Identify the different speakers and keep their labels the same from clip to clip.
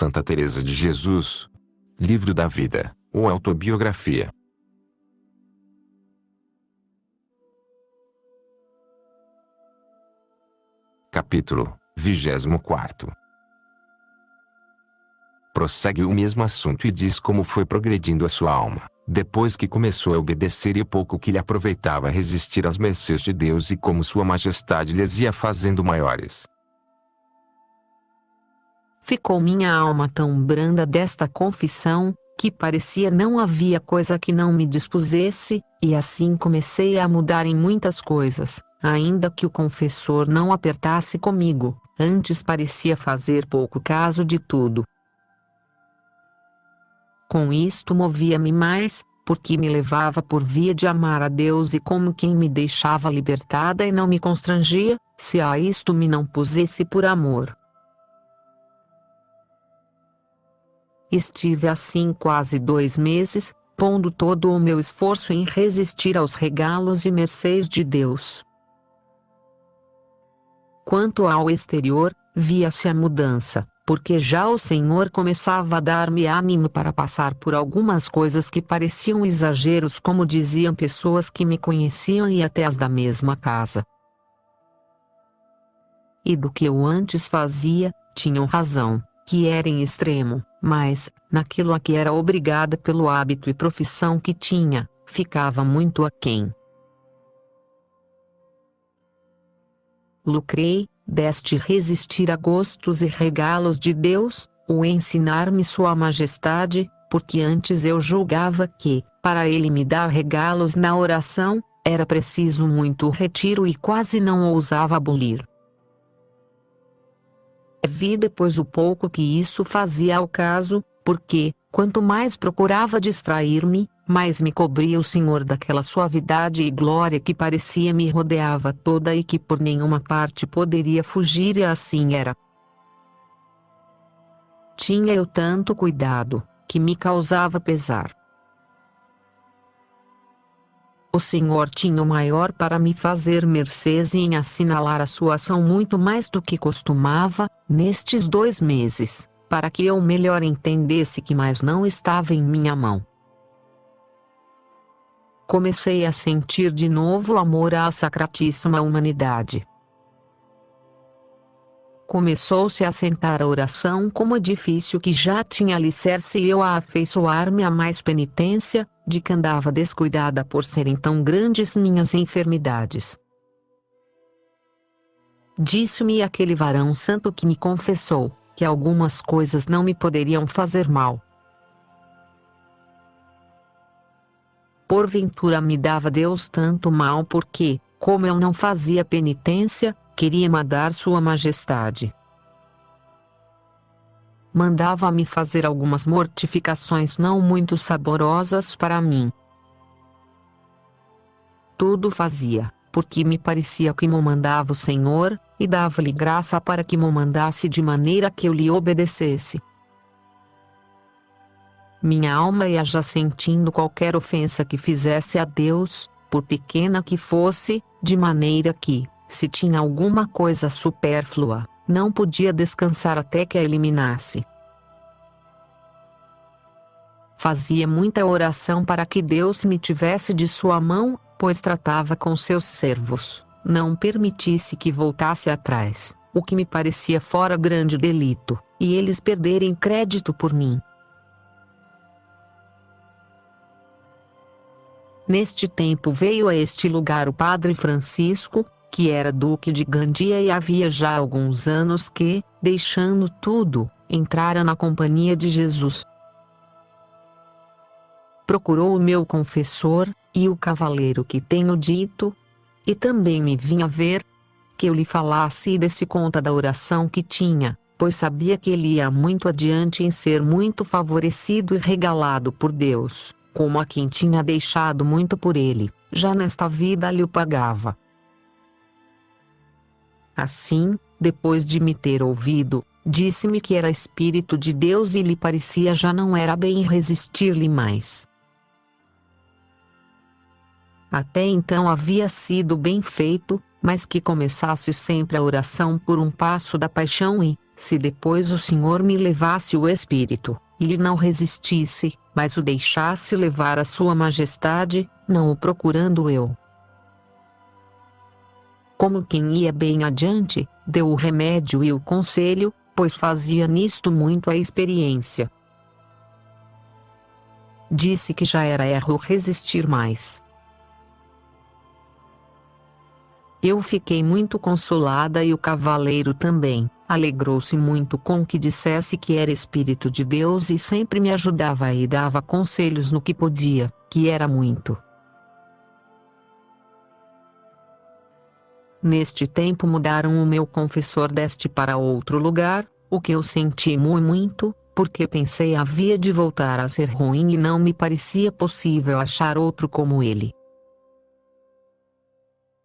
Speaker 1: Santa Teresa de Jesus. Livro da Vida, ou Autobiografia. Capítulo 24. Prossegue o mesmo assunto e diz como foi progredindo a sua alma, depois que começou a obedecer e o pouco que lhe aproveitava resistir às mercês de Deus e como Sua Majestade lhes ia fazendo maiores.
Speaker 2: Ficou minha alma tão branda desta confissão, que parecia não havia coisa que não me dispusesse, e assim comecei a mudar em muitas coisas, ainda que o confessor não apertasse comigo, antes parecia fazer pouco caso de tudo. Com isto movia-me mais, porque me levava por via de amar a Deus e como quem me deixava libertada e não me constrangia, se a isto me não pusesse por amor. Estive assim quase 2 meses, pondo todo o meu esforço em resistir aos regalos e mercês de Deus. Quanto ao exterior, via-se a mudança, porque já o Senhor começava a dar-me ânimo para passar por algumas coisas que pareciam exageros, como diziam pessoas que me conheciam e até as da mesma casa. E do que eu antes fazia, tinham razão, que era em extremo, mas, naquilo a que era obrigada pelo hábito e profissão que tinha, ficava muito aquém. Lucrei, deste resistir a gostos e regalos de Deus, o ensinar-me Sua Majestade, porque antes eu julgava que, para Ele me dar regalos na oração, era preciso muito retiro e quase não ousava abolir. Vi depois o pouco que isso fazia ao caso, porque, quanto mais procurava distrair-me, mais me cobria o Senhor daquela suavidade e glória que parecia me rodeava toda e que por nenhuma parte poderia fugir, e assim era. Tinha eu tanto cuidado, que me causava pesar. O Senhor tinha o maior para me fazer mercês e em assinalar a sua ação muito mais do que costumava, nestes 2 meses, para que eu melhor entendesse que mais não estava em minha mão. Comecei a sentir de novo amor à sacratíssima humanidade. Começou-se a assentar a oração como edifício que já tinha alicerce e eu a afeiçoar-me a mais penitência, de que andava descuidada por serem tão grandes minhas enfermidades. Disse-me aquele varão santo que me confessou, que algumas coisas não me poderiam fazer mal. Porventura me dava Deus tanto mal porque, como eu não fazia penitência, queria mandar Sua Majestade. Mandava-me fazer algumas mortificações não muito saborosas para mim. Tudo fazia, porque me parecia que me mandava o Senhor, e dava-lhe graça para que me mandasse de maneira que eu lhe obedecesse. Minha alma ia já sentindo qualquer ofensa que fizesse a Deus, por pequena que fosse, de maneira que, se tinha alguma coisa supérflua, não podia descansar até que a eliminasse. Fazia muita oração para que Deus me tivesse de sua mão, pois tratava com seus servos, não permitisse que voltasse atrás, o que me parecia fora grande delito, e eles perderem crédito por mim. Neste tempo veio a este lugar o padre Francisco, que era duque de Gandia e havia já alguns anos que, deixando tudo, entrara na companhia de Jesus. Procurou o meu confessor, e o cavaleiro que tenho dito, e também me vinha ver, que eu lhe falasse e desse conta da oração que tinha, pois sabia que ele ia muito adiante em ser muito favorecido e regalado por Deus, como a quem tinha deixado muito por ele, já nesta vida lhe o pagava. Assim, depois de me ter ouvido, disse-me que era Espírito de Deus e lhe parecia já não era bem resistir-lhe mais. Até então havia sido bem feito, mas que começasse sempre a oração por um passo da paixão e, se depois o Senhor me levasse o espírito, e lhe não resistisse, mas o deixasse levar a sua majestade, não o procurando eu. Como quem ia bem adiante, deu o remédio e o conselho, pois fazia nisto muito a experiência. Disse que já era erro resistir mais. Eu fiquei muito consolada e o cavaleiro também, alegrou-se muito com que dissesse que era Espírito de Deus e sempre me ajudava e dava conselhos no que podia, que era muito. Neste tempo mudaram o meu confessor deste para outro lugar, o que eu senti muito, porque pensei havia de voltar a ser ruim e não me parecia possível achar outro como ele.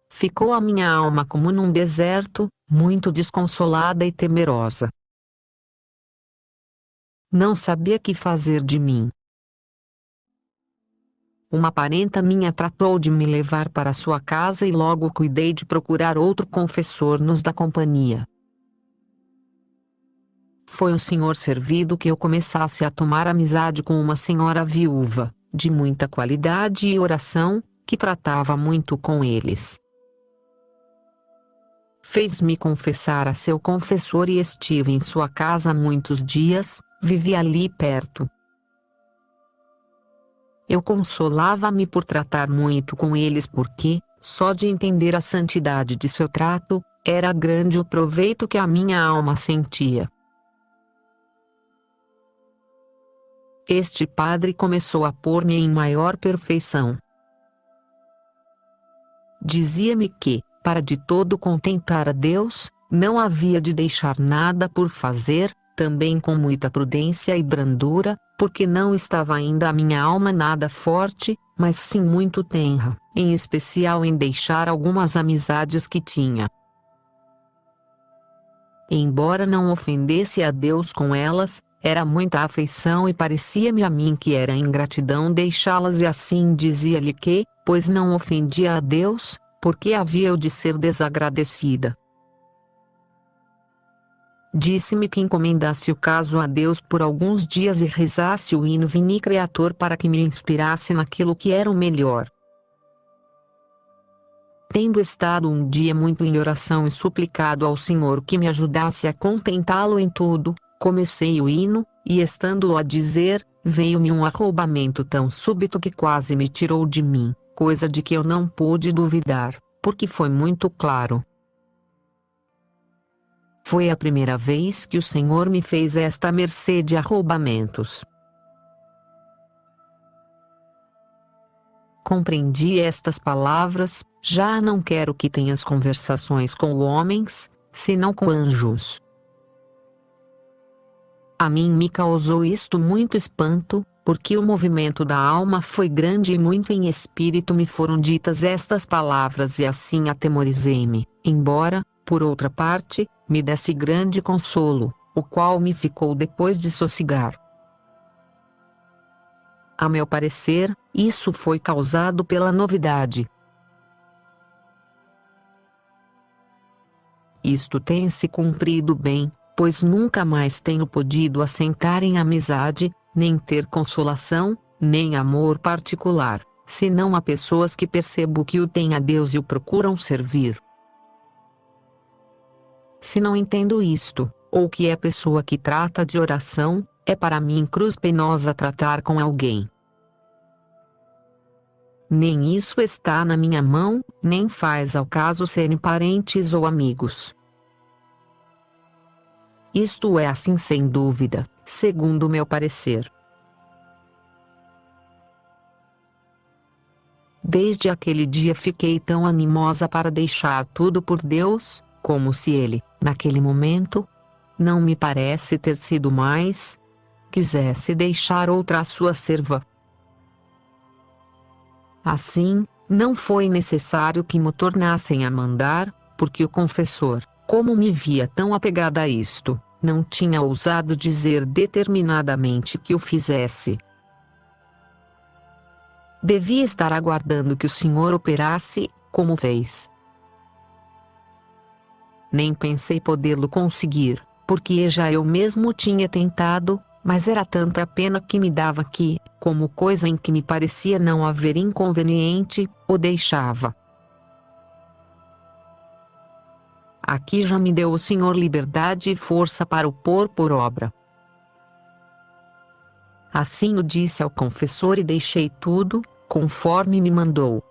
Speaker 2: Ficou a minha alma como num deserto, muito desconsolada e temerosa. Não sabia que fazer de mim. Uma parenta minha tratou de me levar para sua casa e logo cuidei de procurar outro confessor nos da companhia. Foi o senhor servido que eu começasse a tomar amizade com uma senhora viúva, de muita qualidade e oração, que tratava muito com eles. Fez-me confessar a seu confessor e estive em sua casa muitos dias, vivi ali perto. Eu consolava-me por tratar muito com eles porque, só de entender a santidade de seu trato, era grande o proveito que a minha alma sentia. Este padre começou a pôr-me em maior perfeição. Dizia-me que, para de todo contentar a Deus, não havia de deixar nada por fazer, também com muita prudência e brandura, porque não estava ainda a minha alma nada forte, mas sim muito tenra, em especial em deixar algumas amizades que tinha. Embora não ofendesse a Deus com elas, era muita afeição e parecia-me a mim que era ingratidão deixá-las e assim dizia-lhe que, pois não ofendia a Deus, porque havia eu de ser desagradecida. Disse-me que encomendasse o caso a Deus por alguns dias e rezasse o hino Vini Creator para que me inspirasse naquilo que era o melhor. Tendo estado um dia muito em oração e suplicado ao Senhor que me ajudasse a contentá-lo em tudo, comecei o hino, e estando-o a dizer, veio-me um arroubamento tão súbito que quase me tirou de mim, coisa de que eu não pude duvidar, porque foi muito claro. Foi a primeira vez que o Senhor me fez esta mercê de arroubamentos. Compreendi estas palavras: já não quero que tenhas conversações com homens, senão com anjos. A mim me causou isto muito espanto, porque o movimento da alma foi grande e muito em espírito me foram ditas estas palavras e assim atemorizei-me, embora, por outra parte, me desse grande consolo, o qual me ficou depois de sossegar. A meu parecer, isso foi causado pela novidade. Isto tem se cumprido bem, pois nunca mais tenho podido assentar em amizade, nem ter consolação, nem amor particular, senão a pessoas que percebo que o têm a Deus e o procuram servir. Se não entendo isto, ou que é pessoa que trata de oração, é para mim cruz penosa tratar com alguém. Nem isso está na minha mão, nem faz ao caso serem parentes ou amigos. Isto é assim sem dúvida, segundo o meu parecer. Desde aquele dia fiquei tão animosa para deixar tudo por Deus, como se Ele, naquele momento, não me parece ter sido mais, quisesse deixar outra a sua serva. Assim, não foi necessário que me tornassem a mandar, porque o confessor, como me via tão apegada a isto, não tinha ousado dizer determinadamente que o fizesse. Devia estar aguardando que o Senhor operasse, como fez. Nem pensei podê-lo conseguir, porque já eu mesmo tinha tentado, mas era tanta a pena que me dava que, como coisa em que me parecia não haver inconveniente, o deixava. Aqui já me deu o Senhor liberdade e força para o pôr por obra. Assim o disse ao confessor e deixei tudo, conforme me mandou.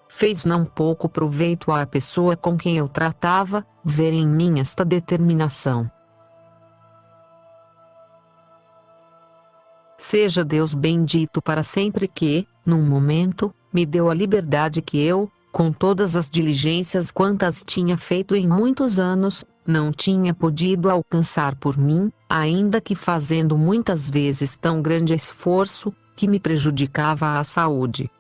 Speaker 2: Fez não pouco proveito à pessoa com quem eu tratava, ver em mim esta determinação. Seja Deus bendito para sempre que, num momento, me deu a liberdade que eu, com todas as diligências quantas tinha feito em muitos anos, não tinha podido alcançar por mim, ainda que fazendo muitas vezes tão grande esforço, que me prejudicava a saúde.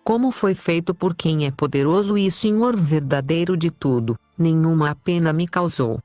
Speaker 2: Como foi feito por quem é poderoso e Senhor verdadeiro de tudo, nenhuma pena me causou.